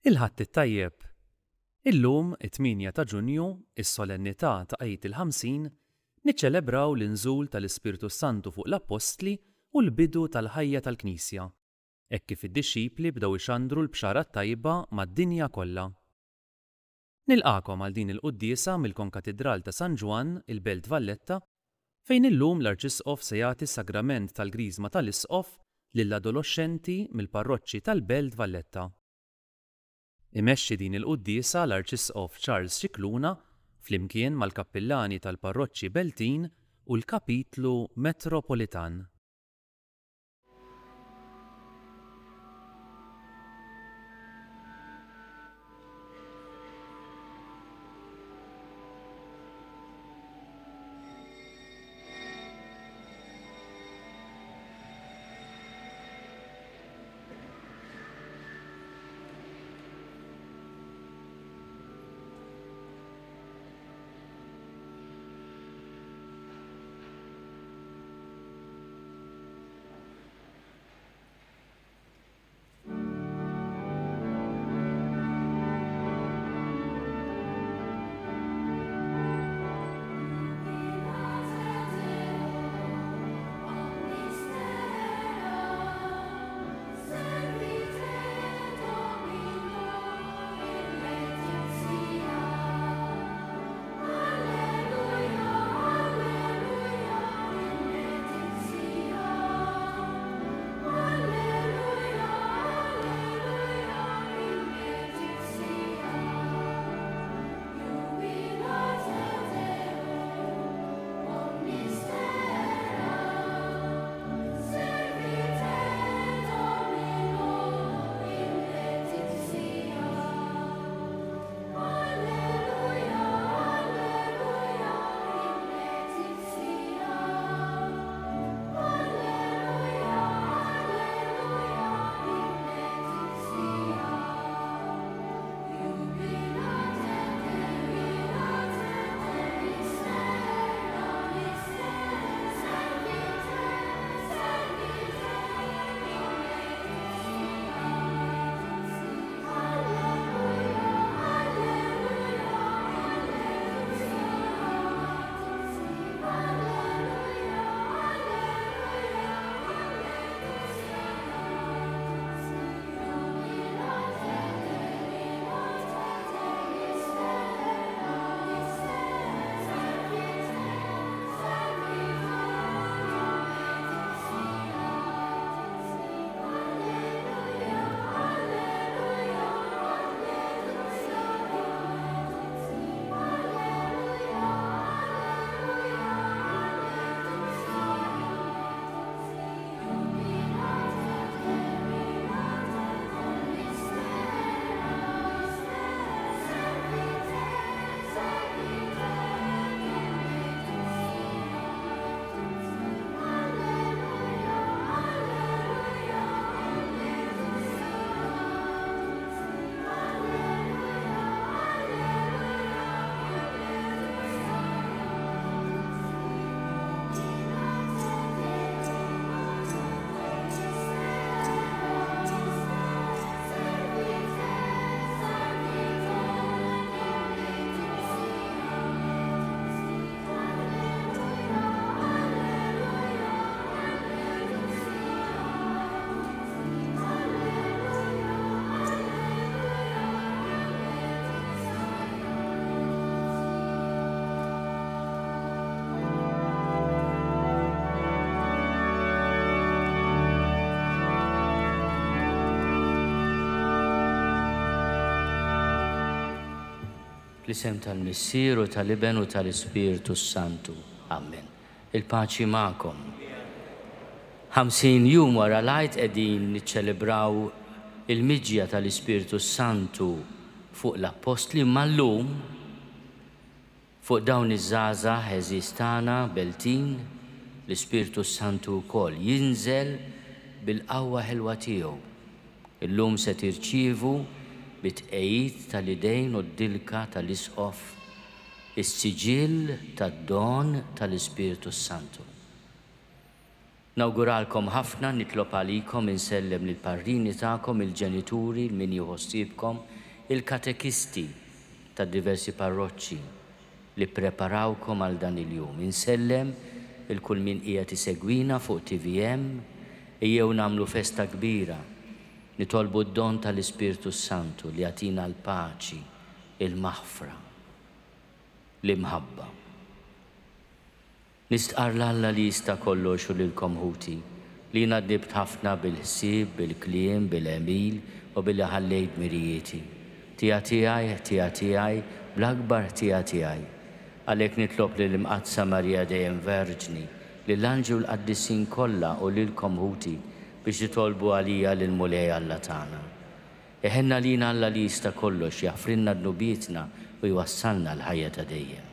Il-ħadd it-tajjeb. Illum, it-8 ta' Ġunju, is-solennità ta' Għid il-50, niċċelebraw l-inżul tal-Ispirtu Santu fuq l-Apostli u l-bidu tal-ħajja tal-Knisja, hekk kif id-dixxipli bdew ixandru l-bxara tajba mad-dinja kollha. Nilqakom għal din il-quddiesa mill-Konkatedral ta' San Ġwan, il-Belt Valletta, fejn illum l-Arċisqof se jagħti s-sagrament tal-Griżma tal-Isqof lill-adolexxenti mill-parroċċi tal-Belt Valletta. Imexxi din il-quddiesa l-Arċisqof Charles Cicluna flimkien mal-kappillani tal-parroċċi Beltin u l-Kapitlu Metropolitan. L-isem tal-Missieru, tal-Iben u tal-Ispirtu Santu. Amen. Il-paċi ma'kom. 50 jum wara l-Għid qegħdin niċċelebraw il-miġja tal-Ispirtu Santu fuq l-Apostli mal-lum fuq dawn iż-żgħażagħ eżis tagħna Beltin l-Ispirtu Santu wkoll jinżel bil-qawwa ħelwa tiegħu. Illum se tirċievu bit-tqejjid tal-idejn u d-dilka tal-Isqof is-siġill tad-don tal-Ispirtu Santu. Nawguralkom ħafna, nitlob għalikom, insellem lil parrini tagħkom, il-ġenituri, min jħossibkom, il-katekisti ta' diversi parroċċi li preparawkom għal dan il-jum. Insellem il-kull min qiegħed isegwina fuq TVM, ejjew nagħmlu festa kbira, nitolbu d-don tal-Ispirtu Santu li jagħtina l-paċi, il-maħfra, l-imħabba. Nistqar l-Alla li jista' kollox u lilkom ħuti, li naddibt ħafna bil-ħsieb, bil-kliem, bil-emil u billi ħallejt mirijieti. Tija tiegħi, bl-akbar tija tiegħi. Għalhekk nitlob lil imqadsa Marija dejjem Verġni, lill-anġi u l-qaddisin kollha u lilkom ħuti biex jitolbu għalija lil mulej Alla tagħna. Eħenna lina Alla li jista' kollox jaħfrinna d-nubietna u jwassalna l-ħajja ta' dejjem.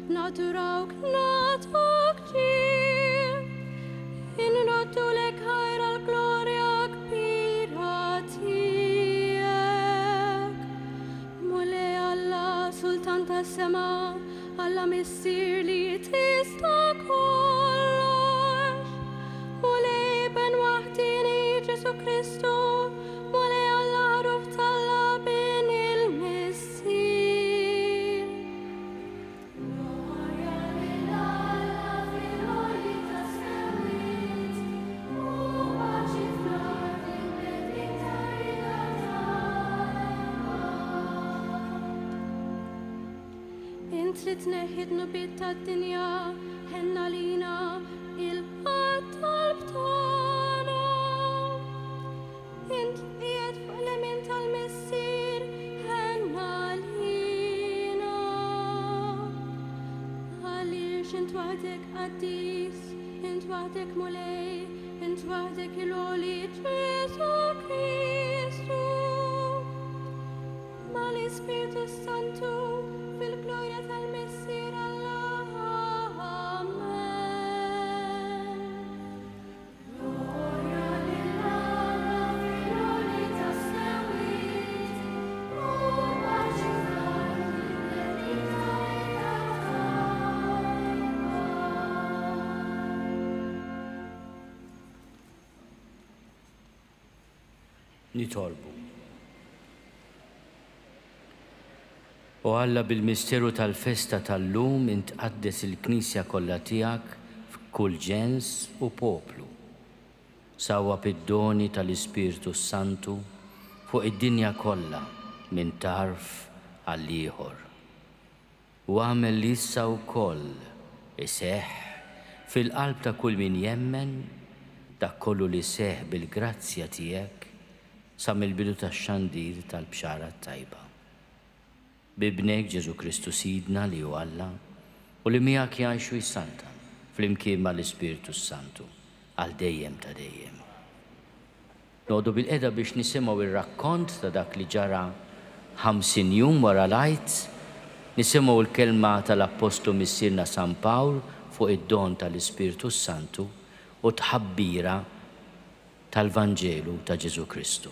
Naturawk natok ġir, inroddu lek ħajra l-glorja kbira tijek. Mole Alla sultan tas sema, Alla missir li tista kollox. Mole ben waħdini Ġesu Kristu, mole Alla ħaruf talla bin il-missir. Li tneħħid nubiet tad-dinja, ħenna lina il-qalb tagħna. Int qiegħed fuq l-emin tal-missier, ħenna lina. Għaliex int waħdek qaddis, int waħdek mulej, int waħdek il-għoli Ġesu Kristu. Ma l-Ispirtu Santu fil-glorja tal-Messier Allah, amen. Gloria lill-Alla fil-għoli tas-sewit, u paċi fl-ardi Nitolbu. U Alla bil-misteru tal-festa tal-lum intqaddes il-Knisja kollha tiegħek f'kull ġens u poplu. Sawa bid-doni tal-Ispirtu Santu fuq id-dinja kollha minn tarf għal ieħor. U għamel li issa wkoll iseħħ fil-qalb ta' kull min jemmen dak kollu li seħħ bil-grazzja tiegħek sa mill-bidu tax-xandir tal-bxara tajba. Bibnek Ġesu Kristu Sidna li hu Alla u li miegħek jgħixu jissanta fl-imkien mal-Ispirtu Santu għal dejjem ta' dejjem. Noqogħdu bil-qeda biex nisimgħu ir-rakkont ta' dak li ġara 50 jum wara l-Għid, nisimgħu l-kelma tal-Apostlu missierna San Pawl fuq id-don tal-Ispirtu Santu u tħabbira tal-Vanġelu ta' Ġesu Kristu.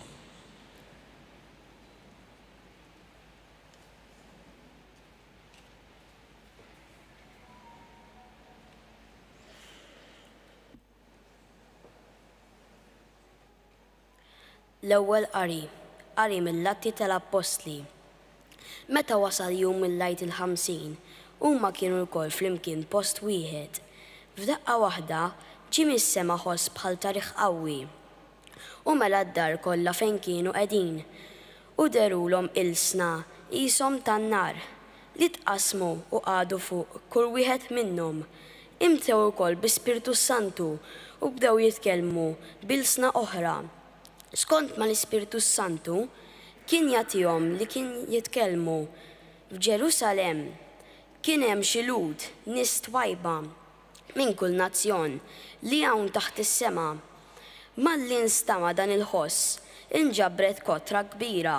L-ewwel qari mill-Atti tal-Apostli. Meta wasal jum mill-Lejt il-50, huma kienu lkoll flimkien post wieħed. F'daqqa waħda ġie mis-sema ħoss bħal tariħ qawwi. U mela d-dar kollha fejn kienu qegħdin u derulhom ilsna qishom tan-nar li tqasmu u qagħdu fuq kull wieħed minnhom. Imtew ukoll bi-Spiritu Santu u bdew jitkellmu b'ilsna oħra. Skont ma l-Ispiritu Santu kien jagħtihom li kien jitkellmu. F'Ġerusalemm kien hemm xi lud nies twajba minn kull nazzjon li hawn taħt is-sema. Malli nstama' dan il-ħoss inġabret kotra kbira,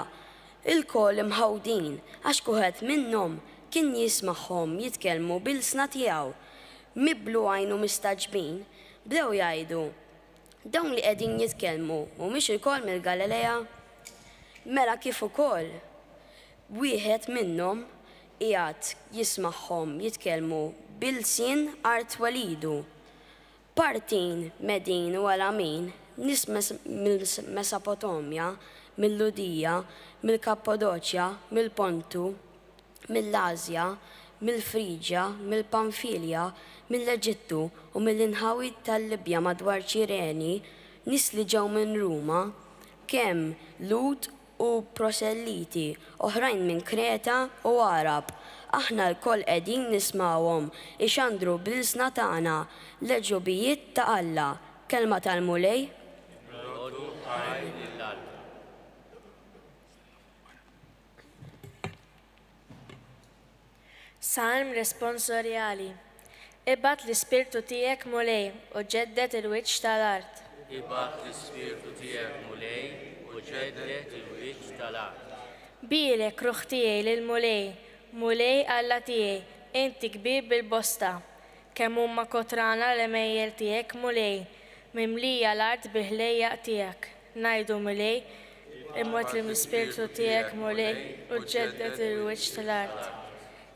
il-koll imħawdin għax kuħed minnhom kien jismagħhom jitkellmu bil-sna tiegħu. Miblu għajnu mistaġbin bdew jgħidu: dawn li qegħdin jitkellmu mhumiex ilkoll mill-Galilea? Mela kif ukoll wieħed minnhom qiegħed jismagħhom jitkellmu bil-sien art walidu. Partin Medin u Alamin, nies mill-Mesopotamja, mill-Ludija, mill-Kappadoċja, mill-Pontu, mill-Asja, mill-Friġja, mill-Pamfilja, mill-Eġittu u mill-inħawit tal-Libja madwar Ċireni, nies li ġew minn Ruma, kemm Lud u proselliti, oħrajn minn Kreta u Arab. Aħna l-koll qegħdin nismawhom ixandru bil-sna tagħna l-ġubijiet ta' Alla. Kelma tal-mulej. Salm responsorjali. Ibgħat l-Ispirtu tiegħek mulej u ġeddet il-wiċċ tal-art. Ibgħat l-Ispirtu tiegħek mulej u ġeddet il-wiċċ tal-art. Bilek ruħ tiegħi lil mulej, mulej Alla tiegħi, inti kbir bil-bosta. Kemm huma kotrana l-emejjel tiegħek mulej, mimlija l-art bil-ħlejjaq tiegħek. Ngħidu mulej, imwet l-Ispirtu tiegħek mulej u ġeddet il-wiċċ tal-art.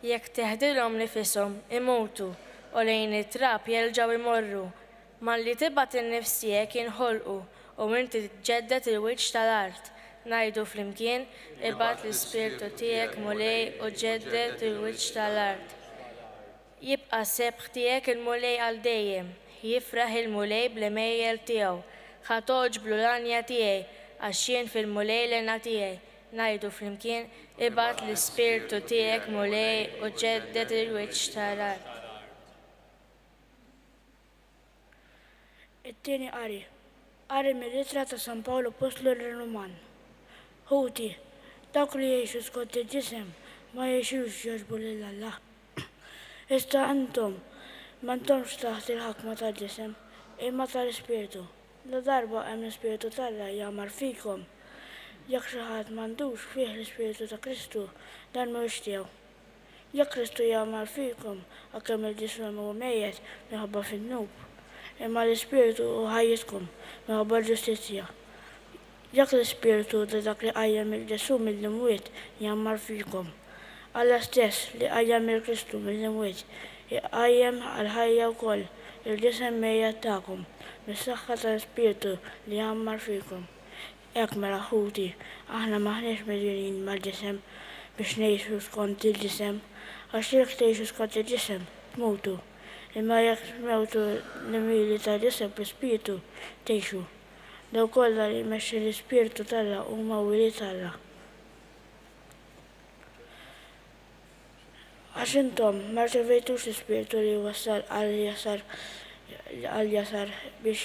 Jekk teħdilhom nifisom imutu u lejn it-trab jerġgħu imorru, malli tibgħat in-nifs tiegħek jinħolqu u inti tġeddet il-wiċċ tal-art. Ngħidu flimkien, ibgħat l-Ispirtu tiegħek mulej u ġeddet il-wiċċ tal-art. Jibqa' sebħ tiegħek il-mulej għal dejjem, jifraħ il-mulej bl-emejjel tiegħu. Ħa toġblu l-anja tiegħi għax jien fil-mulej l-ena tiegħi. Ngħidu flimkien, ibgħat l-Ispirtu tiegħek mulej u ġeddet il-wiċċ tal-art. It-tieni qari mill-Ittra ta' San Pawlu Apostlu lir-Ruman. Ħuti, dawk li jgħixu skont il-ġisem ma jgħixux jogħġbu lil Alla. Issa intom m'intomx taħt il-ħakma tal-ġisem imma tal-Ispirtu. La darba hemm l-Ispirtu tal-Alla jagħmar fikom. Jekk xi ħadd m'għandux fih l-Ispirtu ta' Kristu, dan mhuwiex tiegħu. Jekk Kristu jagħmel fikom għalkemm il-ġisem huwa mejjed minħabba fin-nub, imma l-Ispirtu hu ħajjitkom minħabba l-ġustizzja. Jekk l-Ispirtu ta' dak li qajjem il-Ġesu mill-imwiet jagħmel fikom, Alla stess li qajjem il-Kristu mill-imwiet iqajjem għall-ħajja wkoll il-ġisem mejjed tagħkom mis-saħħa tal-Ispirtu li jagħmel fikom. Hekk mela ħuti, aħna maħniex medjunin mal-ġisem biex ngħixu skont il-ġisem, għax jekk tgħixu skont il-ġisem tmutu, imma jekk tmewtu l-mili tal-ġisem bl-Ispirtu tgħixu. Daw kollha li jmexxi l-Ispirtu tal-Alla huma wilied Alla. Għax intom ma rċevejtux l-Ispirtu li wassal għal-jasar biex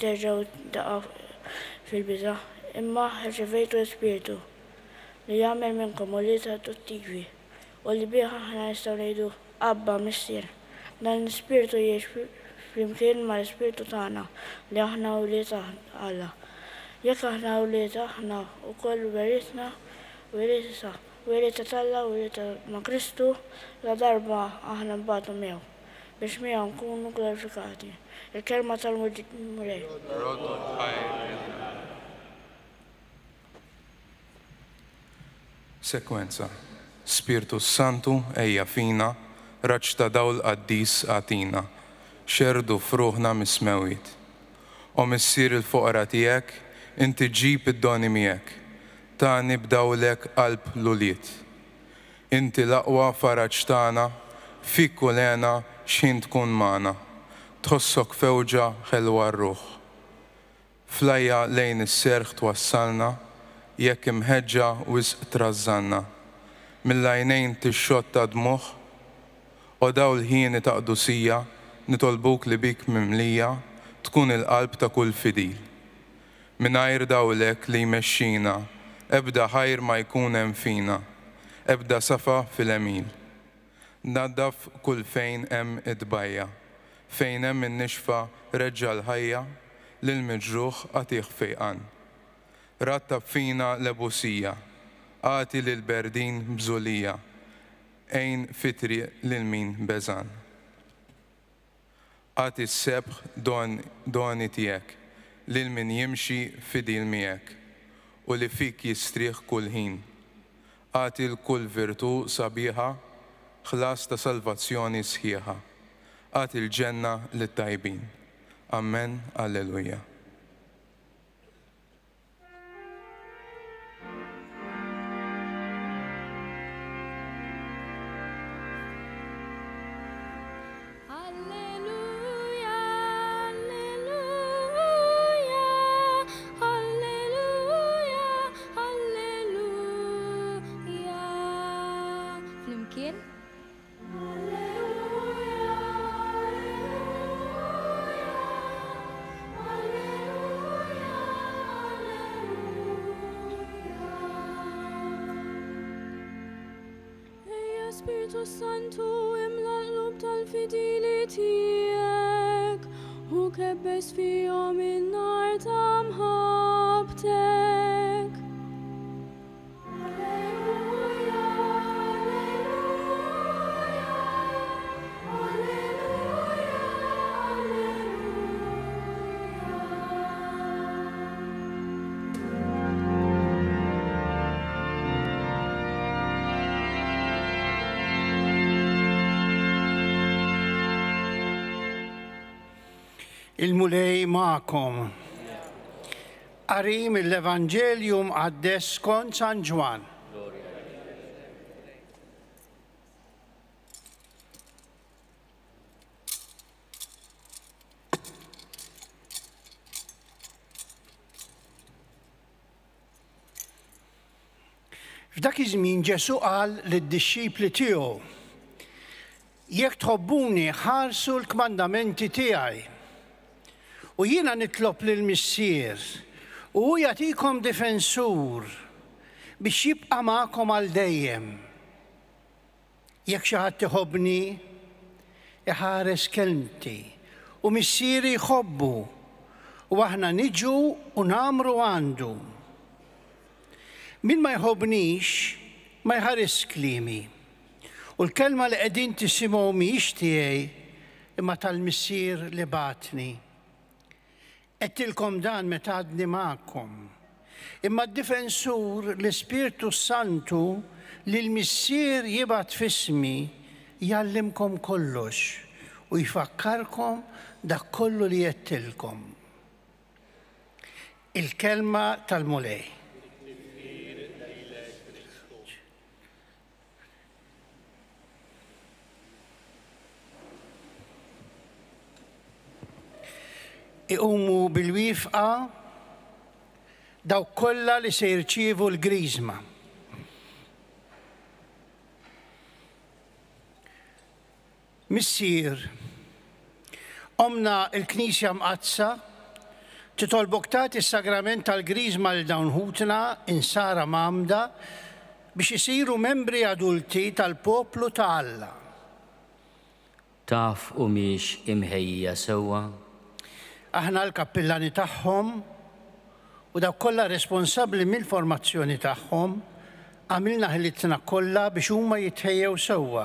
terġgħu daqgħu fil-biża', imma rċevejtu l-Ispirtu li jagħmel minnkom wilied adottivi u li bih aħna nistgħu ngħidu Abba Missier. Dan l-Ispirtu jgħix flimkien mal-Ispirtu tagħna li aħna wilied Alla. Jekk aħna wilied aħna wkoll weritna wilied tal-Alla wilied ma' Kristu la darba aħna nbagħtu miegħu. biex miegħu nkunu glorifikati. Il-kelma tal-mulej. Sekwenza. Spiritu Santu ejja fina, raġġ ta' dawl qaddis għatina, xerdu fruħna mismewit. O missir il-foqra tiegħek, inti ġib id-doni miegħek, tani b'dawlek qalb luliet. Inti l-aqwa faraġġ tagħna, fik kulena x'in tkun magħna, tħossok fewġa ħelwa r-ruħ. Flajja lejn is-serħ twassalna, jekk imħeġġa wisq trażżanna, mill-għajnejn tixxotta dmuħ, u dawl ħieni ta' qdusija, nitolbuk li bik mimlija, tkun il-qalb ta' kull fidil. Mingħajr dawlek li jmexxina, ebda ħajr ma jkun hemm fina, ebda safa fil-emil. Naddaf kull fejn hemm id-bajja, fejn hemm in-nixfa reġġa l-ħajja, lil miġruħ għatih fejqan. Rattab fina l-ebusija, għati lil-berdin bżulija, ejn fitri lil-min beżan. Għati s-sebħ doni tijek, lil-min jimxi fidil miegħek, u li fik jistriħ kull ħin. Għati l-kull virtu sabiħa, ħlas ta' salvazzjoni sħiħa. Għati l-ġenna lit-tajbin. Amen, alleluja. Spiritu Santu imla l-qlub tal-fidili tiegħek u kebbes fihom in-nar ta' mħabbtek. Il-mulej ma'kom. Qari mill-Evanġeljum għaddes skont San Ġwan. F'dak iż-żmien Ġesu qal lid-dixxipli tiegħu: jekk tħobbuni ħarsu l-kmandamenti tiegħi. U jiena nitlob lill-Missier u hu jagħtikom difensur biex jibqa' magħkom għal dejjem. Jekk xi ħadd iħobbni, iħares kelmti u missieri jħobbu u aħna niġu u nagħmru għandu. Min ma jħobbnix ma jħares kliemi. U l-kelma li qegħdin tisimgħu mhijiex tiegħi imma tal-Missier li batni. Qedtilkom dan meta għadni magħkom. Imma d-difensur l-Ispiritu Santu li l-Missier jibgħat f'ismi jgħallimkom kollox u jfakkarkom dak kollu li qedtilkom. Il-kelma tal-mulej. Iqumu bil-wifqa dawk kollha li se jirċievu l-griżma. Missier, omna l-Knisja mqazza titolbok tagħti s-sagrament tal-griżma lil dawn ħutna insara mamda biex isiru membri adulti tal-poplu ta' Alla. Taf u miex imħejja sewwa. Aħna l-kappillani tagħhom u dawk kollha responsabbli mill-formazzjoni tagħhom għamilna ħilitna kollha biex huma jitħejjew sewwa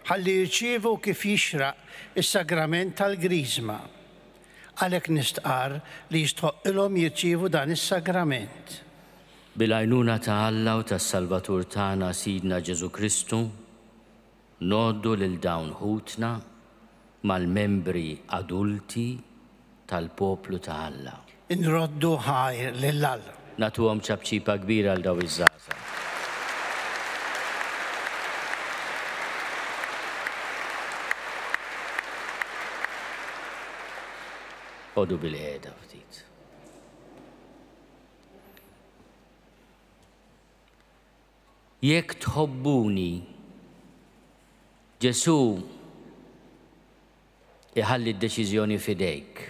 ħalli jirċievu kif jixraq is-sagrament tal-Grizma. Għalhekk nistqar li jistħoqilhom jirċievu dan is-sagrament. Bil-għajnuna ta' Alla u tas-Salvatur tagħna Sidna Ġesu Kristu, noddu lil dawn ħutna mal-membri adulti tal-poplu ta' Alla. Inroddu ħajr lill-Alla. Natuhom ċabċipa kbira għal daw iż-żgħażagħ. Odu bil-qiegħda ftit. Jekk tħobbuni, Ġesu iħalli d-deċiżjoni fidejk.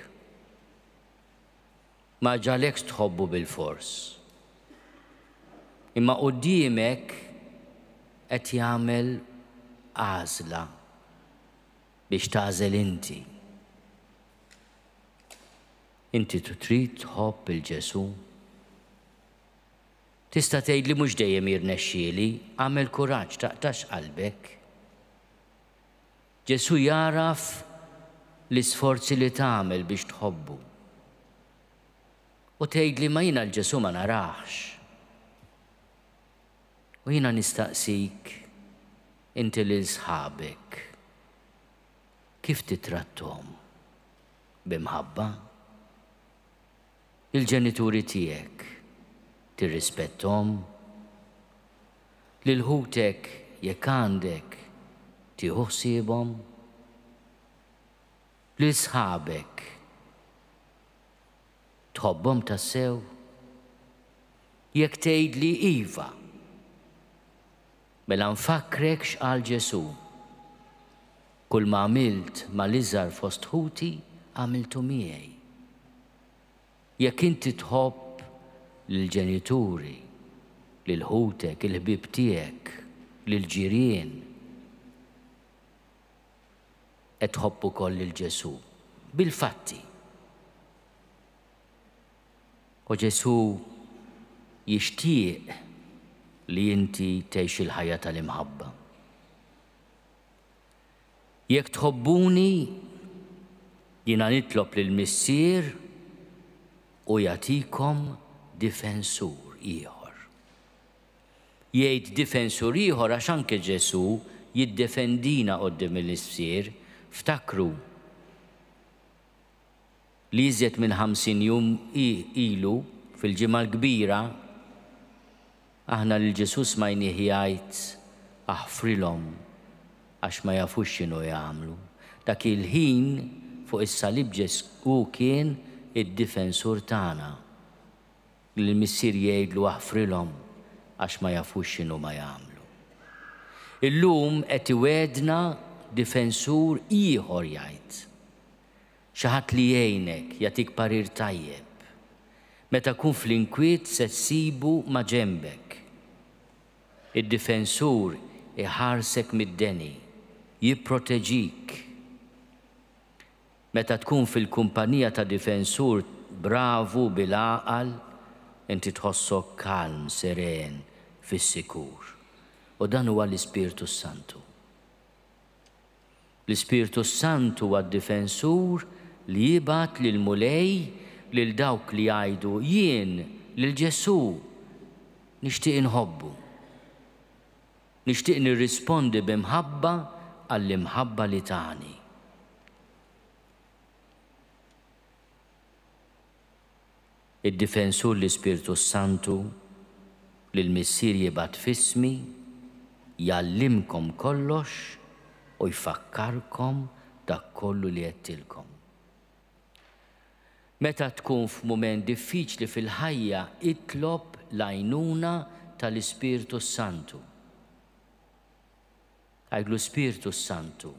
Ma ġalekx tħobbu bil-fors. Imma quddiemek qed jagħmel għażla biex tagħżel inti. Inti trid tħobb il-Ġesu. Tista' tgħidli mhux dejjem jirnexxieli, għamel kuraġġ taqtax qalbek. Ġesu jaraf l-isforzi li tagħmel biex tħobbu. U tgħidli ma jiena l-Ġesu ma narax. U jiena nistaqsik inti lil sħabek kif titrattom? Bimħabba? Il-ġenituri tiegħek tirrispettom? Lil ħutek jekk għandek tieħu ħsiebhom? Lil sħabek tħobbhom tassew? Jekk tgħidli iva, mela nfakkrek x'qal Ġesu. Kull ma għamilt mal-iżgħar fost ħuti għamiltu miegħi. Jekk inti tħobb lill-ġenituri, lil ħutek, il-ħbieb tiegħek, lill-ġirien, qed tħobb ukoll lil Ġesu bil-fatti. U Ġesu jixtieq li inti tgħix il-ħajja tal-imħabba. Jekk tħobbuni, jiena nitlob lill-Missier u jagħtikom difensur ieħor. Jgħid difensur ieħor għax anke Ġesu jiddefendina quddiem il-Missier. Ftakru li iżjed minn 50 jum ilu fil-ġimgħa l-kbira aħna lil Ġesu smajnieh jgħid aħfrilhom għax ma jafux x'inhu jagħmlu. Dak il-ħin fuq is-salib Ġesu kien id-difensur tagħna. L-Missier jgħidlu aħfrilhom għax ma jafux x'inhu ma jagħmlu. Illum qed iwedna difensur ieħor jgħid. Xi ħadd li jgħinek, jagħtik parir tajjeb. Meta tkun fl-inkwiet se ssibu ma' ġembek. Id-difensur iħarsek mid-deni, jipproteġik. Meta tkun fil-kumpanija ta' difensur bravu bil-għaqal, inti tħossok kalm, seren, fis-sikur. U dan huwa l-Ispirtu Santu. L-Ispirtu Santu huwa d-difensur li jibgħat lil mulej lil dawk li jgħidu jien lil Ġesu nixtieq inħobbu. Nixtieq nirrispondi b'imħabba għall-imħabba li tani. Id-difensur l-Ispirtu Santu lill-Missier jibgħat f'ismi jallimkom kollox u jfakkarkom dak kollu li għedtilkom. Meta tkun f'mument diffiċli fil-ħajja, itlob l-għajnuna tal-Ispirtu Santu. Għajlu Spirtu Santu,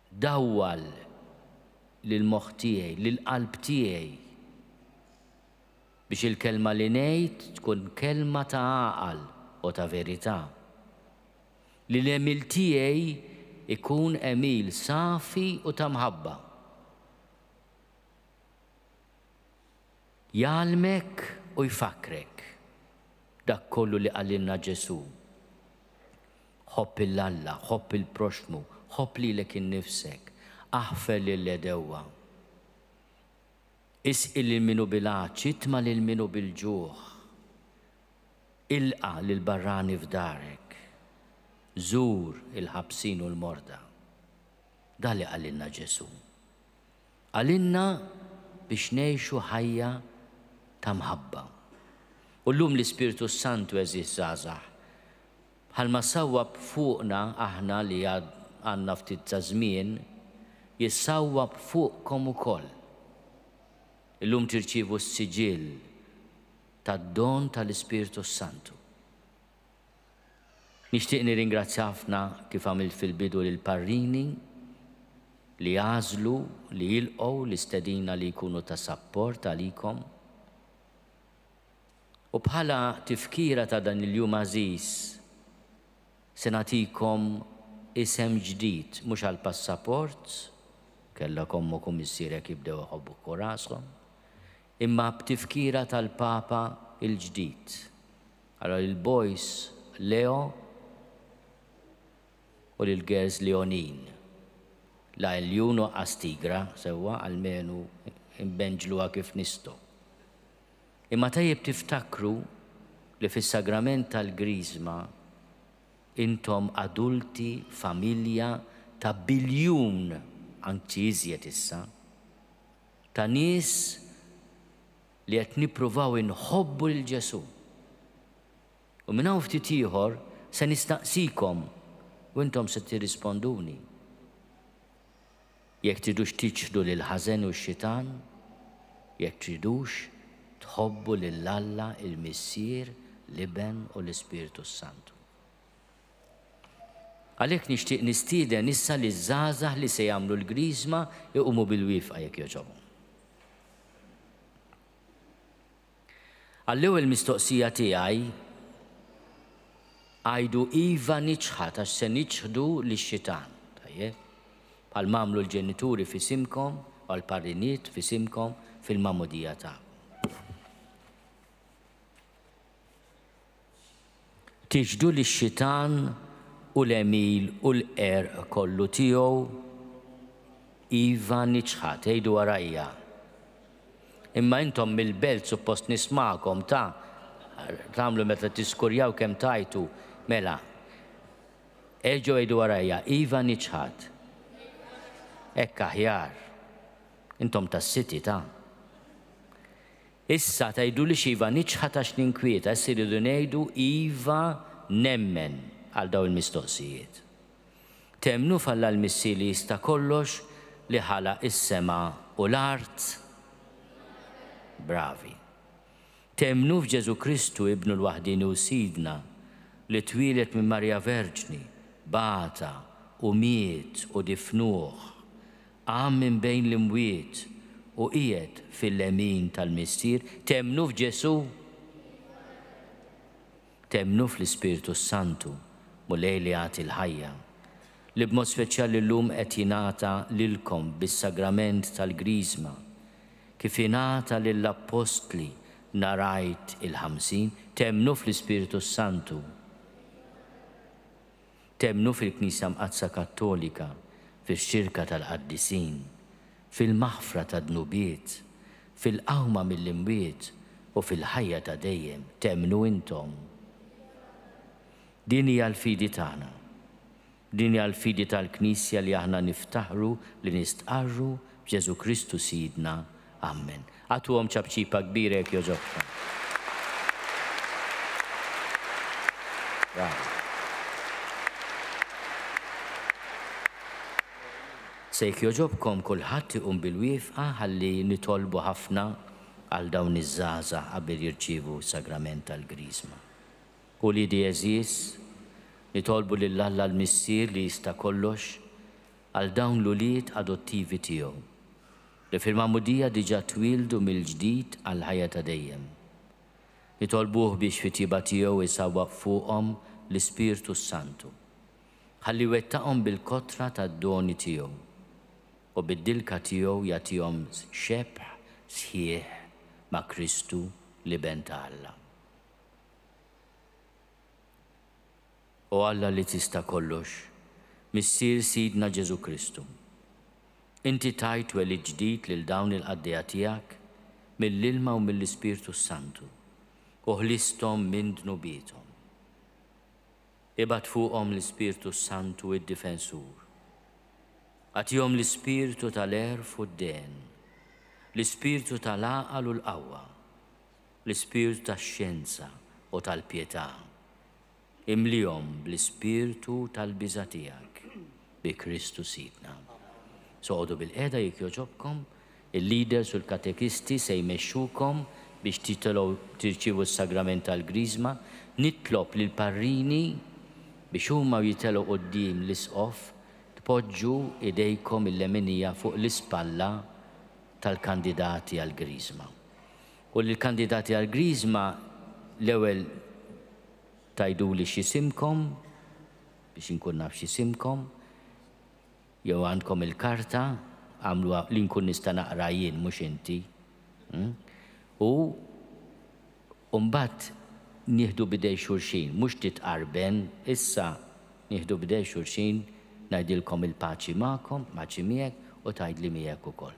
dawwal lil-moħħ tiegħi, lil-qalb tiegħi, biex il-kelma li ngħid tkun kelma ta' għaqal u ta' verità. Li l-emil tiegħi ikun emil safi u ta' mħabba. Jalmek u jfakrek dak kollu li qalilna Ġesu. ħobb il-Alla, ħobb il-proxmu, ħobb lilek innifsek, aħfel lill-edewa. Isqi lil minu bil-għaċ, itma lil minu bil-ġuħ, ilqa lil barrani f'darek, żur il-ħabsin u l-morda. Dali għalinna Ġesu. Għalinna biex ngħixu ħajja ta' mħabba. U llum l-Ispiritu Santu eżis żgħażagħ. Bħalma sawwab fuqna aħna li għandna ftit ta' żmien, jissawwab fuqkom ukoll. Illum tirċievu s-siġill tad-don tal-Ispiritu Santu. Nixtieq nirringrazzja ħafna kif għamilt fil-bidu lil Parrini li għażlu li jilqgħu l-istedina li jkunu ta' sapport għalikom. U bħala tifkira ta' dan il-jum għażiż se nagħtikom isem ġdid mhux għall passaport kellha kommukom issierek jibdew iħobbu rashom, imma b'tifkira tal-Papa il-ġdid. Allora il-boys Leo u l-girls Leonin. La l-juno għastigra, sewa, għalmenu imbenġluha kif nistu. Imma tajjeb tiftakru li fis-sagrament tal-Grizma intom adulti, familja ta' biljun, anzi iżjed issa, ta' nies li qed nippruvaw inħobbu lil Ġesu. U minn hawn ftit ieħor se nistaqsikom u intom se tirrisponduni. Jekk tridux tiġħdu lil ħażen u x-xitan, jekk tridux tħobbu lill-Alla il-Missier, l-Iben u l-Ispiritu Santu. Għalhekk nixtieq nistieden issa li żgħażagħ li se jagħmlu l-Grizma iqumu bil-wifqa jekk jogħġobhom. Għall-ewwel mistoqsija tiegħi għajdu iva niċħat għax se niċħdu lix-xitan. Tajjeb? Bħal mamlu l-ġenituri f'isimkom u l-parriniet f'isimkom fil-mamudija tagħkom. Tiġdu lix-xitan u l-emil u l-qerq kollu tiegħu iva niċħat, ejdu warajja. Imma intom mill-belt suppost nismakom tagħmlu meta tiskurjaw kemm tajtu, mela. Eġu ejdu warajja, iva niċħat. Ekk aħjar. Intom tas-siti ta'. Issa tgħidu li iva niċħat għax ninkwieta, issa iridu ngħidu iva nemmen għal daw il-mistoqsijiet. Temnu falla l-Missier li jista' kollox li ħalaq is-sema u l-art. Bravi. Temnu f'Ġesu Kristu ibnu l-waħdini u sidna li twilet minn Marja Verġni, bata u miet u difnuh, għam minn bejn l-imwiet u qiegħed fil-lemin tal-Missier. Temnu f'Ġesu. Temnu fl-Ispiritu Santu mulej li għati l-ħajja li b'mod speċjali llum qed jingħata lilkom bis-sagrament tal-Grizma kif ingħata lill-Apostli narajt il-50. Temnu fl-Ispiritu Santu. Temnu fil-Knisja Mqazza Kattolika, fix-xirka tal-Qaddisin, fil-maħfra tad-dnubiet, fil-qawma mill-imwiet u fil-ħajja ta' dejjem. Temnu intom. Din hija l-fidi tagħna. Din hija l-fidi tal-Knisja li aħna niftaħru li nistqarru b'Ġesu Kristu Sidna. Amen. Għatuhom ċabċipa kbira jekk jogħġobkom. Se jekk jogħġobkom kulħadd iqum bil-wieqfa ħalli nitolbu ħafna għal dawn iż-żgħażagħ qabel jirċievu s-sagrament tal-Grizma. U li di eżis, nitolbu lill-Alla l-Missier li jista' kollox għal dawn l-ulied adottivi tiegħu li fil-mamudija diġà twildu mill-ġdid għal ħajja ta' dejjem. Nitolbuh biex fit-tiba tiegħu isawwaq fuqhom l-Ispiritu Santu ħalli wettaqhom bil-kotra tad-doni tiegħu u bid-dilka tiegħu jagħtihom xebħ sħiħ ma' Kristu l-Iben ta' Alla. u Alla li tista' kollox, missier Sidna Ġesu Kristu. Inti tajt weli ġdid lil dawn il-qaddija tiegħek mill-ilma u mill-Ispirtu Santu u ħlisthom minn dnubietom. Ibad fuqhom l-Ispirtu Santu id-difensur. Għatihom l-Ispirtu tal-erf u d-den, l-Ispirtu tal-għaqal u l-qawwa, l-Ispirtu tax-xjenza u tal-pjetà. Imlihom bl-Ispirtu tal-biża' tiegħek bi Kristu Sidna. Soqgħodu bil-qiegħda jekk jogħġobkom, il-leaders u l-katekisti se jmexxukom biex tirċievu s-sagrament tal-Griżma, nitlob lil parrini biex huma jitelgħu quddiem l-isqof tpoġġu idejkom il-leminija fuq l-ispalla tal-kandidati għall-Griżma. U l-kandidati għall-Griżma l-ewwel tajduli x'isimkom biex inkun naf x'isimkom, jew għandkom il-karta għamlu li nkun nista' naqra jien mhux inti. U mbagħad nieħdu bidej xulxin, mhux titqarben, issa nieħdu bidej xulxin ngħidilkom il-paċi magħkom, paċi miegħek u tgħidli miegħek ukoll.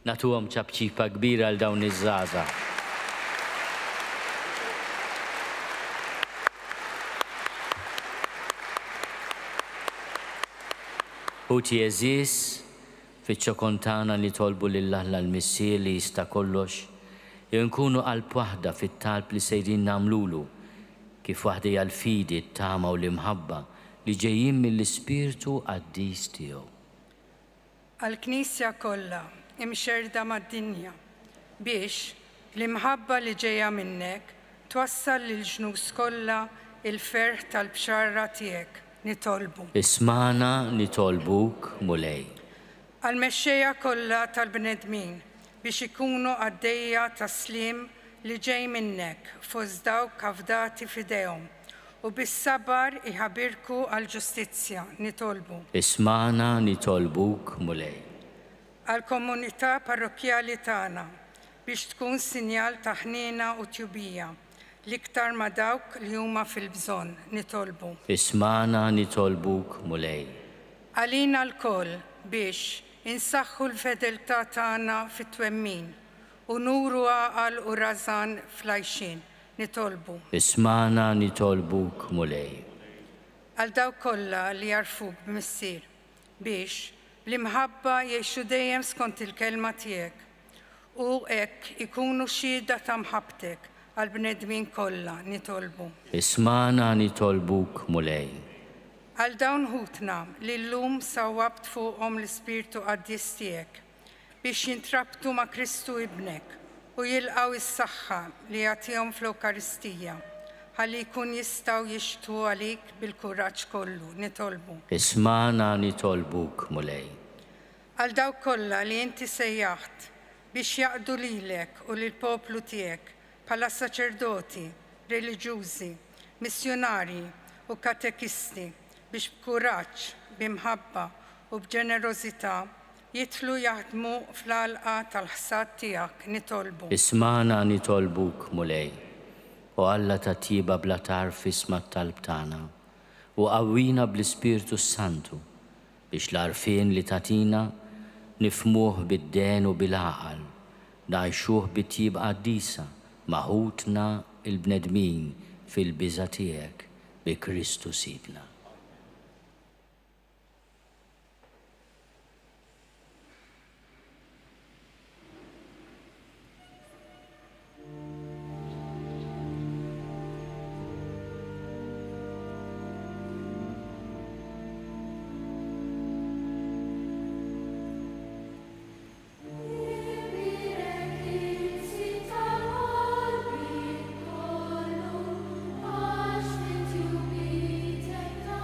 Natuhom ċabċipa kbira għal dawn iż-żaza. Uti eżis, fiċ-ċokontana li tolbu lill-Alla l-Missier li jista' kollox, jew nkunu qalb waħda fit-talb li sejrin nagħmlulu, kif waħda hija l-fidi, t-tama u l-imħabba li ġejjin mill-Ispirtu Qaddis tiegħu. Għall-Knisja kollha imxerda mad-dinja biex l-imħabba li ġejja minnek twassal lil ġnus kollha il-ferħ tal-bxarra tiegħek. Nitolbu. Ismana nitolbuk mulej. Għal-mexxejja kollha tal-bnedmin biex ikunu għaddejja taslim li ġej minnek fost dawk kafdati f'idejhom u bis-sabar iħabirku għall-ġustizzja nitolbu. Ismana nitolbuk mulej. Għall-komunità parrokjali tagħna biex tkun sinjal ta' ħniena u tjubija l-iktar ma dawk li huma fil-bżonn nitolbu. Ismana nitolbuk mulej. Għalina l-koll biex insaħħu l-fedeltà tagħna fit-twemmin u nuru għal u rażan fl-għajxin nitolbu. Ismana nitolbuk mulej. Għal dawk kollha li jarfuk b'missier biex l-imħabba jgħixu dejjem skont il-kelma tiegħek u hekk ikunu xhieda ta' mħabbtek għal-bnedmin kollha nitolbu. Ismana nitolbuk mulej. Għal dawn ħutna li llum sawwabt fuqhom l-Ispirtu Qaddis tiegħek biex jintrabtu ma' Kristu ibnek u jilqgħu is-saħħa li jagħtihom fl-Ewkaristija ħalli jkun jistgħu jixtu għalik bil-kuraġġ kollu nitolbu. Ismana nitolbuk mulej. Għal dawk kollha li inti sejjaħt biex jaqdu lilek u lill-poplu tiegħek bħala saċerdoti, reliġjużi, missjonari u katekisti biex b'kuraġġ, b'imħabba u b'ġenerożità jidħlu jaħdmu fl-għalqa tal-ħsad tiegħek nitolbu. Ismana nitolbuk mulej. U Alla ta' tjiba bla tarf isma' t-talb tagħna u qawwina bl-Ispirtu Santu biex l-għarfien li tatina nifmuh bid-den u bil-għaqal, ngħixuh bit-tjib qaddisa maħutna il-bnedmin fil-biża' tiegħek bi Kristu Sidna. Take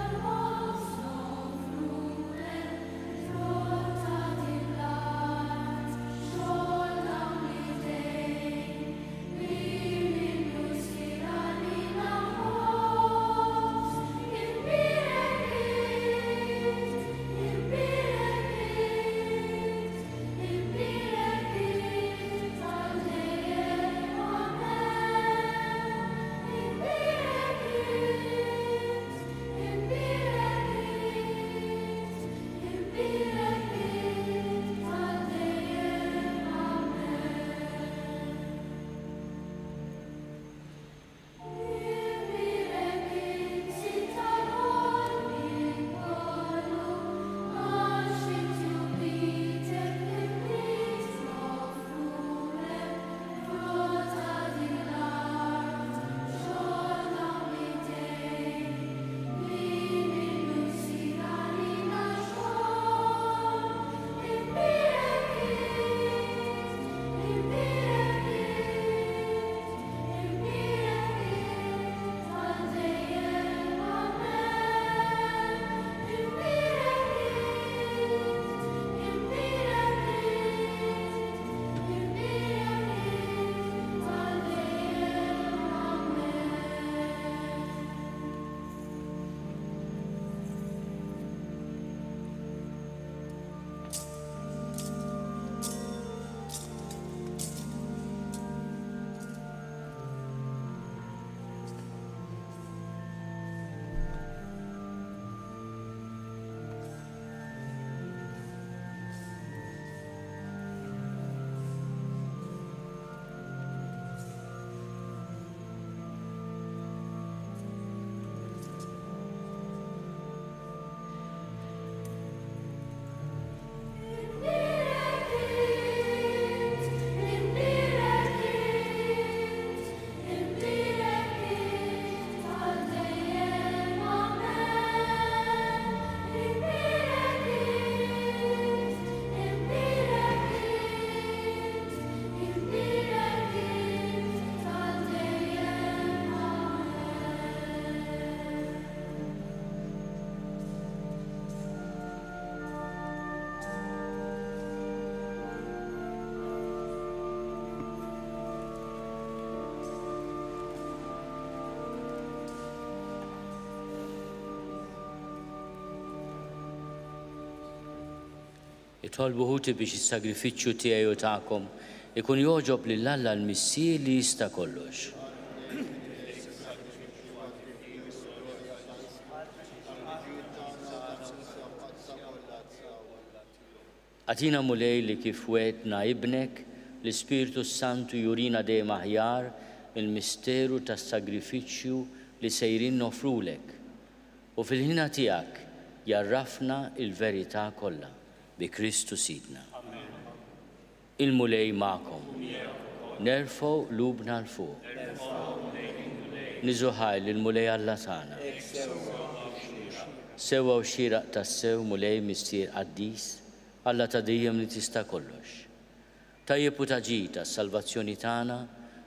Nitolbu ħuti biex is-sagrifiċċju tiegħi u tagħkom ikun joġob lill-Alla l-Missier li jista' kollox. Għatina mulej li kif wetna ibnek l-Ispiritu Santu jurina dejjem aħjar il-misteru tas-sagrifiċċju li sejrin nofrulek u fil-ħina tiegħek jarrafna il-verità kollha bi Kristu Sidna. Il-mulej magħkom. Nerfgħu lubna l fuq. Niżuħaj lill-mulej Alla tagħna. Sewwa u xieraq tas-sew mulej mistier qaddis Alla ta' dejjem li tista' kollox. Tajjeb u taġi tas-salvazzjoni tagħna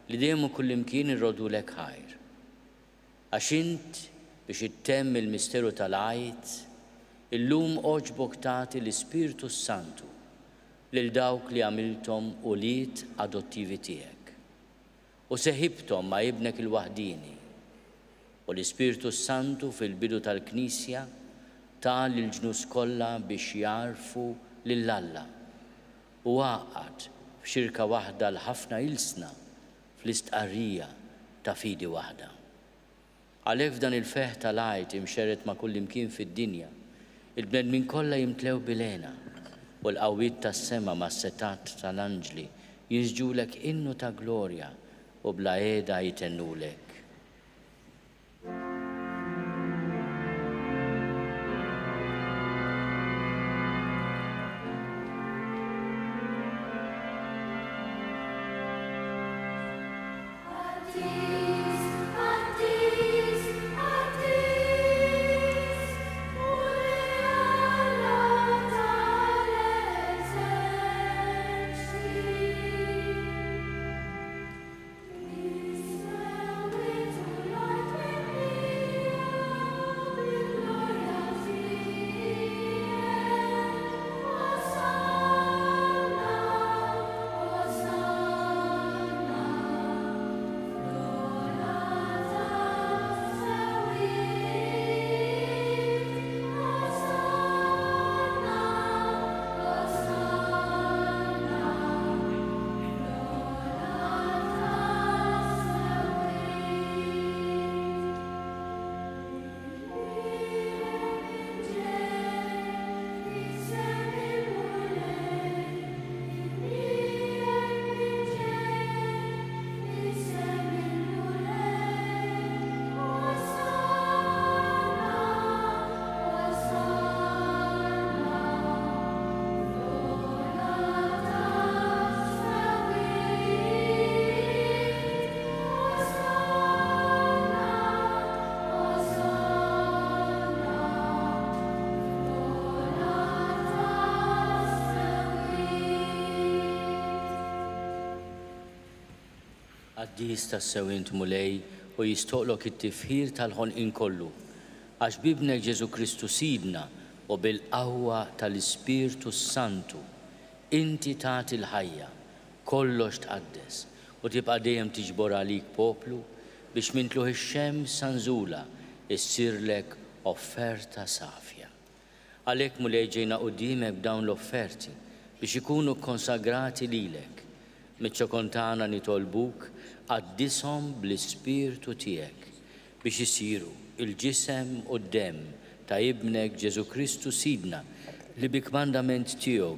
li dejjem u kullimkien irrodulek ħajr. Għax int biex ittemm il-misteru tal-għajt, illum oġbok tagħti l-Ispiritu Santu lil dawk li għamilthom ulied adottivi tiegħek. U seħibthom ma' ibnek il-waħdini. U l-Ispiritu Santu fil-bidu tal-Knisja ta' lill-ġnus kollha biex jarfu lill-Alla u għaqad f'xirka waħda l-ħafna ilsna fl-istqarrija ta' fidi waħda. Għalhekk f'dan il-feħ tal-għajt imxerret ma' kullimkien fid-dinja, il-bnedmin kollha jimtlew bilena u l-qawwiet tas-sema mas-setat tal-anġli jinsġulek innu ta' glorja u bla qiegħda jitennulek. Għaddis tas-sewint mulej u jistoqlok it-tifħir tal-ħolqien kollu, għax bibnek Ġesu Kristu Sidna u bil-qawwa tal-Ispirtu Santu inti tagħti l-ħajja kollox tqaddes u tibqa' dejjem tiġbor għalik poplu biex mintluħ ix-xemx sanżula issirlek offerta safja. Għalhekk mulej ġejna quddiemek b'dawn l-offerti biex ikunu konsagrati lilek. Miċ-ċokontana nitolbuk qaddishom bl-Ispirtu tiegħek biex isiru il-ġisem u d-demm ta' ibnek Ġesu Kristu Sidna li bi kmandament tiegħu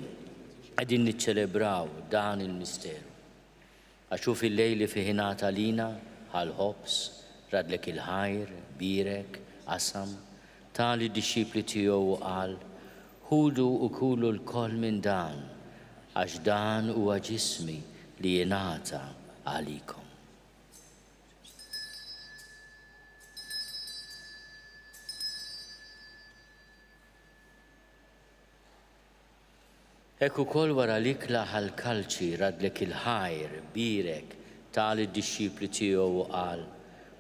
qegħdin niċċelebraw dan il-misteru. Għaxu fil-lejli fi ħinata lina ħal-ħobs, radlek il-ħajr, birek, qasam, tali d-disċipli tiegħu qal, ħudu u kulu l-koll minn dan, għax dan huwa ġismi li jingħata għalikom. Ekku kol wara l-ikla ħal-kalċi radlek il-ħajr, birek, tali d-disċipli tiegħu qal,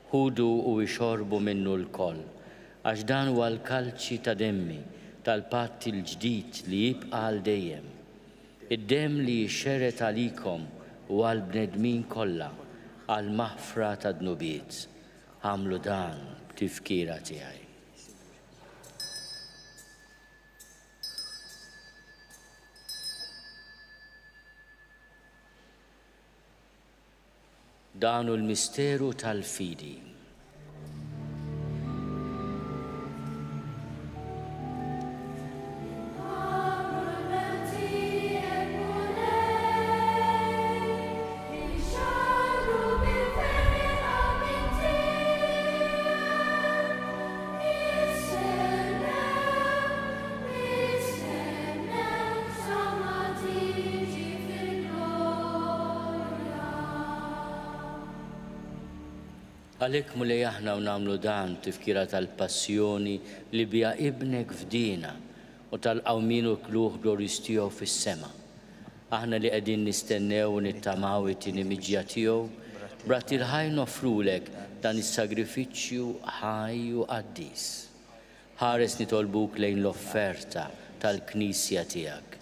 ħudu u ixorbu minnu l-koll, għax dan huwa l-kalċi ta' demmi tal-patt il-ġdid li jibqa' għal dejjem. Id-demm li jixxerret għalikom u għal-bnedmin kollha għal-maħfra ta' dnubiet. Għamlu dan b'tifkira tiegħi. Dan hu l-misteru tal-fidi. Għalek mulej aħna u namlu dan tifkira tal-passjoni li bija ibnek f'dina u tal-qawmin u kluħ gloris tiegħu fis-sema. Aħna li qegħdin nistennew u nittamaw it-tieni miġja tiegħu brat il-ħaj nofrulek dan is-sagrifiċċju ħaj u qaddis. Ħares nitolbuk lejn l-offerta tal-Knisja tiegħek.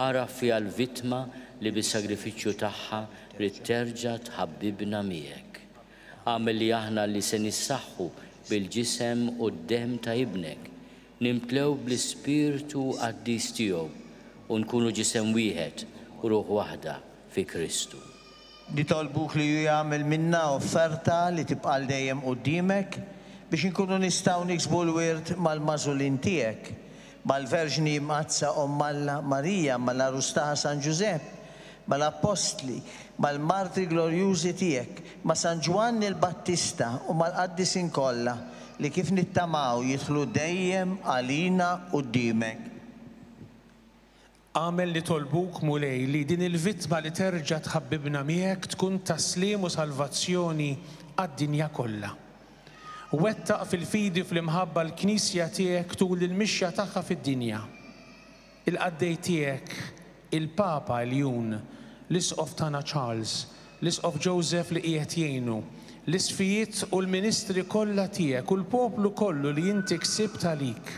Ara fiha l-vittma li bis-sagrifiċċju tagħha rid terġa' tħabbibna miegħek. Għamel li aħna li se nissaħħu bil-ġisem u d-dem ta' ibnek, nimtlew bl-Ispirtu qaddis tiegħu u nkunu ġisem wieħed u ruħ waħda fi Kristu. Nitolbuk li jagħmel minna offerta li tibqa' dejjem quddiemek biex inkunu nistgħu niksbu l-wirt mal-mażulin tiegħek, mal-Verġni Mazza Ommalla Marija, mal-Arus taħa San Ġusepp, mal-Apostli, mal-Martri Glorjużi tiegħek, ma' San Ġwanni l-Battista u mal-qaddisin kollha li kif nittamaw jidħlu dejjem għalina quddiemek. Għamel li tolbuk mulej li din il-vittma li terġa' tħabbibna miegħek tkun taslim u salvazzjoni għad-dinja kollha. Wettaq fil-fidi fl-imħabba l-Knisja tiegħek tul il-mixja tagħha fid-dinja. Il-qaddej tiegħek, il-Papa Eljun, l-Isqof tagħna Charles, l-Isqof Joseph li qiegħed jgħinu, l-isfijiet u l-ministri kollha tiegħek u l-poplu kollu li inti ksibt għalik.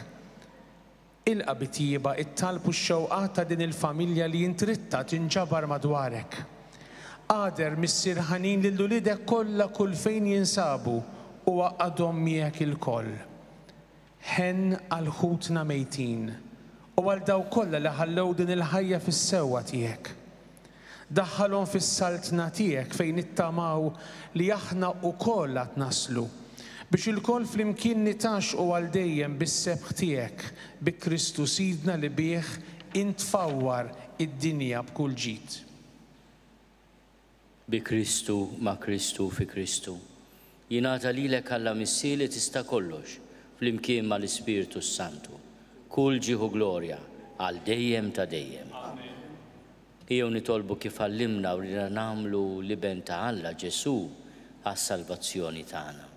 Ilqa' bitjieba it-talb u x-xewqat ta' din il-familja li jintritta tinġabar madwarek. Qader mis-sirħanin lil ulidek kollha kull fejn jinsabu u għaqadhom miegħek il-koll. Ħenn għal ħutna mejtin u għal daw kollha li ħallew din il-ħajja fis-sewwa tiegħek. Daħħalhom fis-saltna tiegħek fejn ittamaw li aħna wkoll qed naslu biex il-koll flimkien nitaxqu għal dejjem bis-sebħ tiegħek bi Kristu Sidna li bih intfawwar id-dinja b'kull ġid. Bi Kristu ma' Kristu fi Kristu. Jingħata lilek Alla missieri tista' kollox flimkien mal-Ispirtu Santu. Kull ġieħu glorja għal dejjem ta' dejjem. Jew nitolbu kif għallimna u li nagħmlu liben ta' Alla Ġesu għas-salvazzjoni tagħna.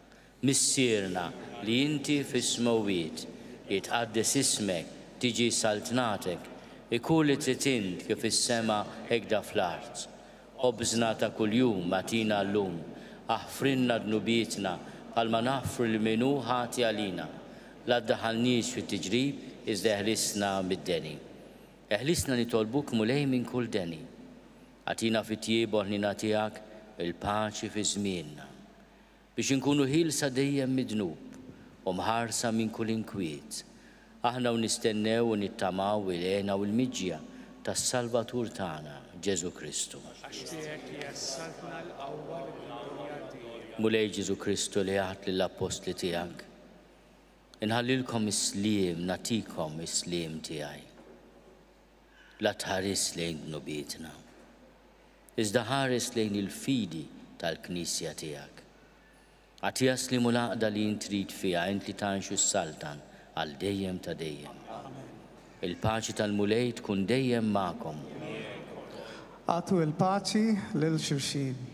Missierna li inti fis-smawiet jitqaddes ismek tiġi saltnatek ikun li trid int kif is-sema hekk fl-art. Ħobżna ta' kuljum magħtina llum, aħfrinna dnubietna bħalma naħfru lil min hu ħati għalina. La ddaħħalniex fit-tiġrib iżda eħlisna mid-deni. Eħlisna nitolbuk mulej minn kull deni. Għatina fit-tjieb ħnina tiegħek il-paċi fi żmienna. Biex inkunu ħilsa dejjem midnub u mħarsa minn kull inkwiet. Aħna u nistennew u nittamaw il-għena u l-miġja tas-Salvatur tagħna Ġesu Kristu. Mulej Ġesu Kristu li għat lill-apostli tiegħek. Inħallilkom is-sliem, natikom is-sliem tiegħi. La tħares lejn dnubietna. Iżda ħares lejn il-fidi tal-Knisja tiegħek. Għati jaslimu l-għaqda li jintrid fiha int li tanxu s-saltan għal dejjem ta' dejjem. Il-paċi tal-mulej tkun dejjem magħkom. Għatu il-paċi lil xulxin.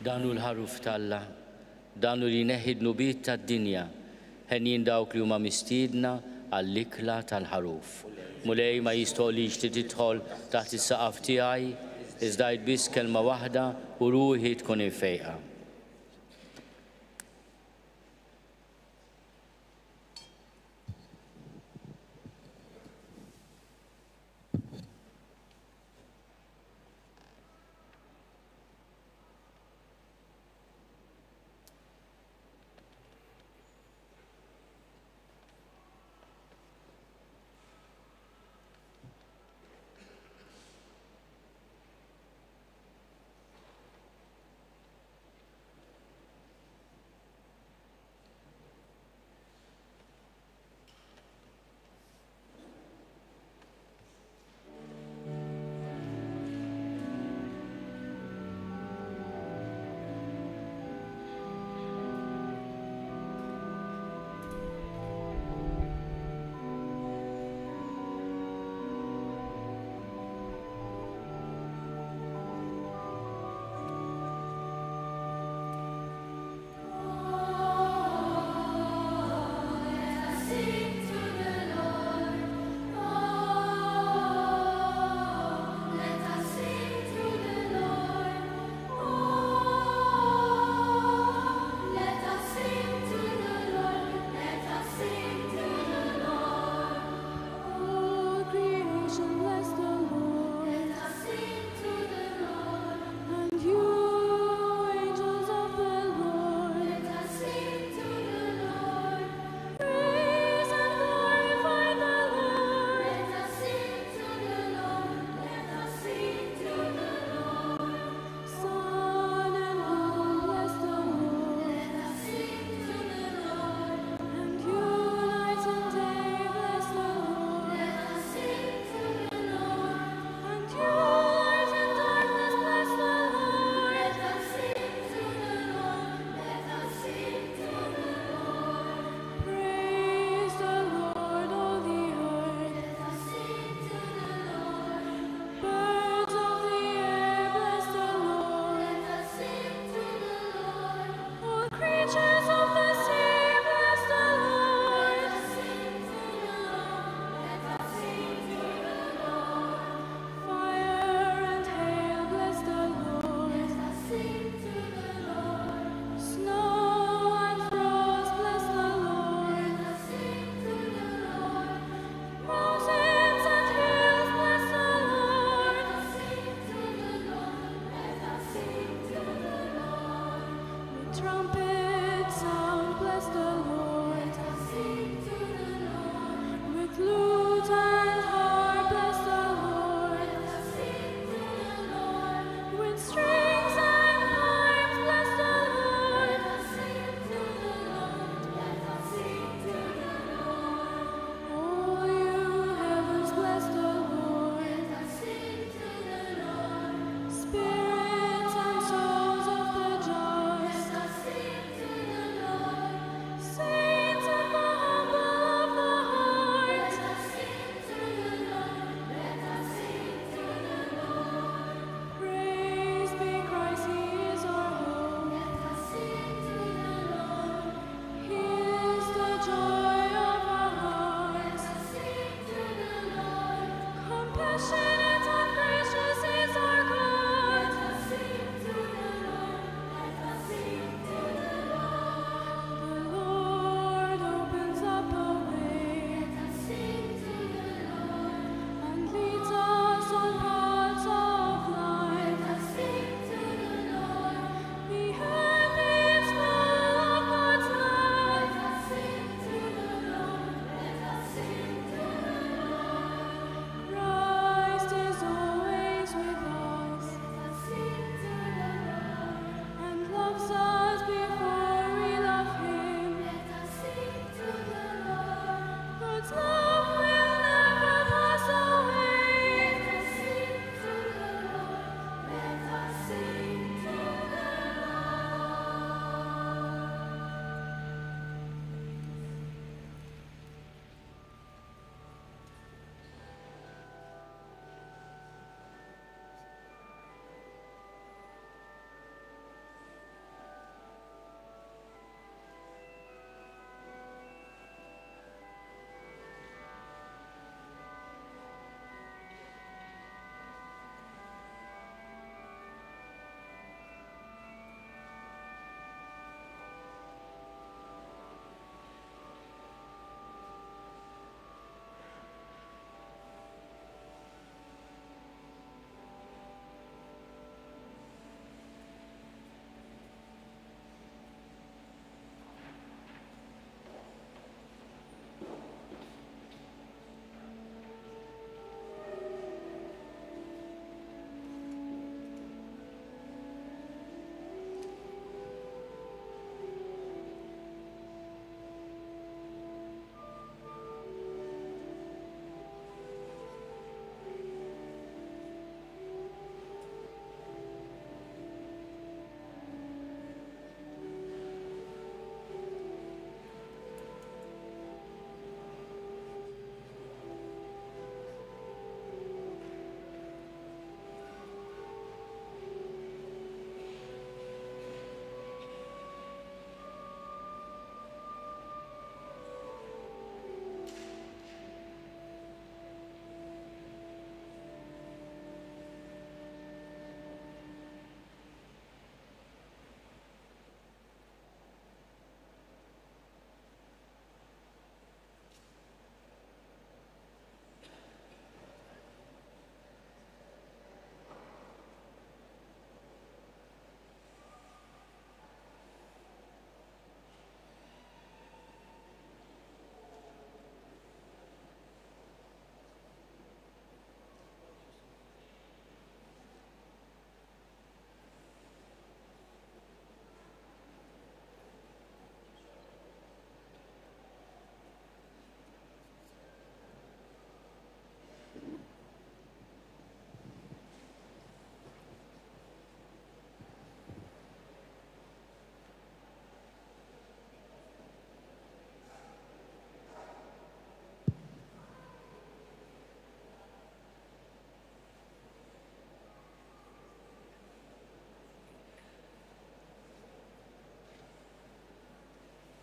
Danu l-ħaruf talla, danu li neħid nubiet tad-dinja, ħenjin dawk li huma mistiedna għall-ikla tal-ħaruf. Mulej ma jistolix tidħol taħt is-saqaf tiegħi, iżdajt biss kelma waħda u ruħi tkun infejqa.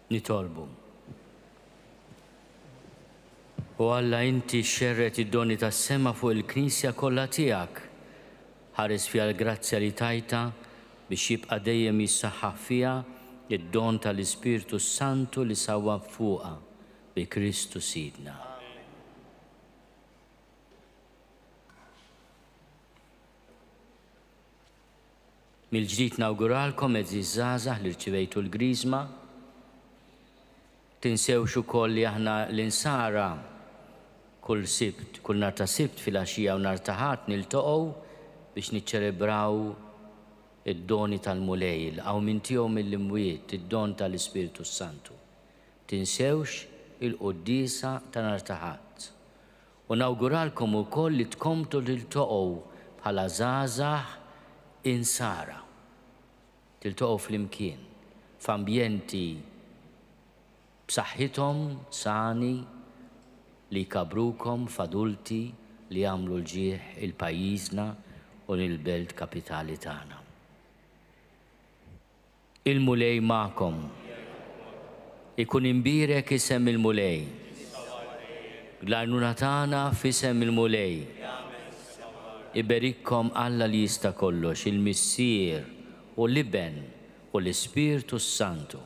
Nitolbu. U Alla inti xerret id-doni tas-sema fuq il-Knisja kollha tiegħek. Ħares fiha l-grazzja li tajta biex jibqa' dejjem jissaħħaħ fiha id-don tal-Ispirtu Santu li sawwab fuqha bi Kristu Sidna. Mil-ġdid nawguralkom eżi żgħażagħ li rċivejtu l-Griżma. Tinsewx ukoll li aħna l-insara kull sibt, kull nhar ta' sibt fil-għaxija u nhar ta' ħadd niltaqgħu biex niċċelebraw id-doni tal-mulej, il-qgħu minn tiegħu mill-imwiet, id-don tal-Ispirtu Santu. Tinsewx il-qudiesa ta' nhar ta' ħadd. U nawguralkom ukoll li tkomplu tiltaqgħu bħala żgħażagħ insara. Tiltaqgħu flimkien f'ambjenti b'saħħithom sani li jkabrukom f'adulti li jagħmlu l-ġieħ il-pajjiżna u l-belt kapitali tagħna. Il-mulej magħkom. Ikun imbierek isem il-mulej. L-għajnuna tagħna f'isem il-mulej. Iberikkom Alla li jista' kollox, il-Missier u l-Iben u l-Ispirtu Santu.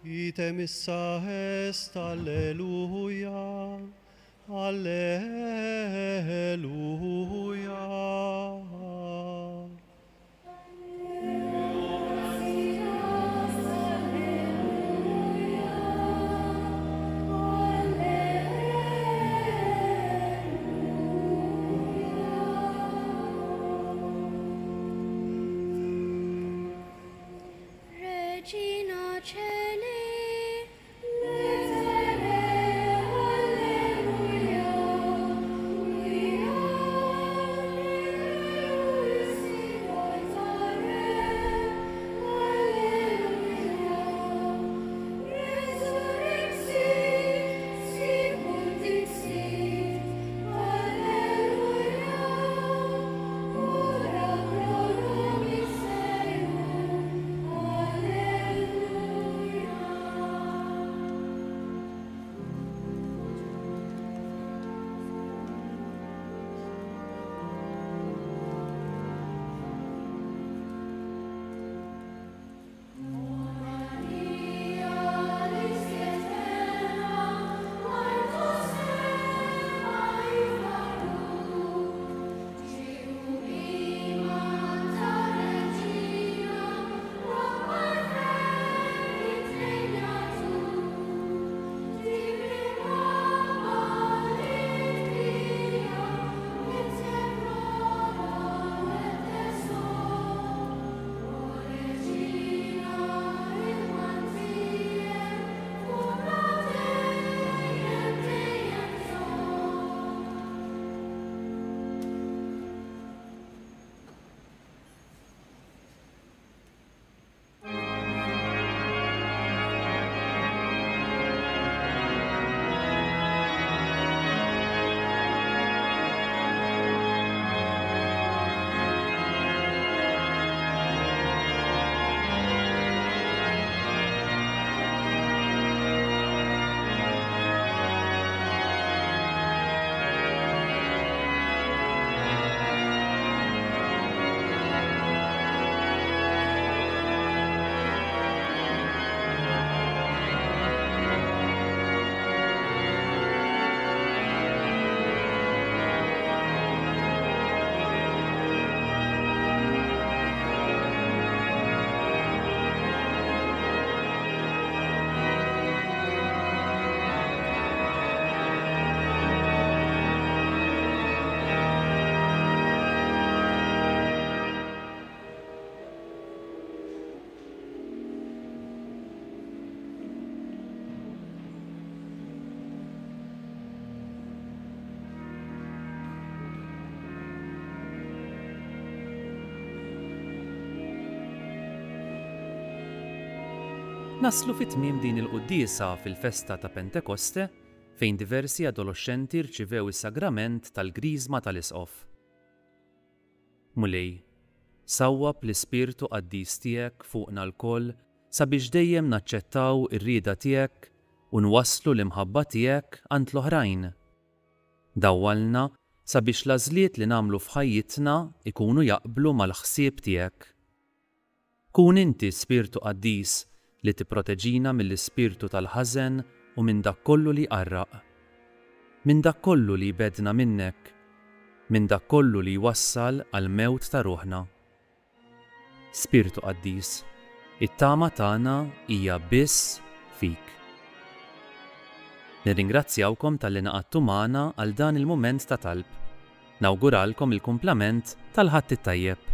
Item issa est, alleluja, alleluja. Regina Celi, Naslu fit-tmiem din il-quddiesa fil-festa ta' Pentekoste fejn diversi adolescenti rċivew is-sagrament tal-Griżma tal-Isqof. Mulej, sawwab l-Ispirtu Qaddis tiegħek fuqna lkoll sabiex dejjem naċċettaw ir-rieda tiegħek u nwasslu l-imħabba tiegħek għand l-oħrajn. Dawwalna sabiex l-għażliet li nagħmlu f'ħajjitna ikunu jaqblu mal-ħsieb tiegħek. Kun inti Spirtu Qaddis li tipproteġina mill-ispirtu tal-ħażen u minn dak kollu li qarraq, minn dak kollu li bedna minnek, minn dak kollu li wassal għal mewt ta' ruħna. Spirtu Qaddis, it-tama tagħna hija biss fik. Nirringrazzjawkom tal-li naqadtu magħna għal dan il-mument ta' talb. Nawguralkom il-kumplament tal-ħadd it-tajjeb.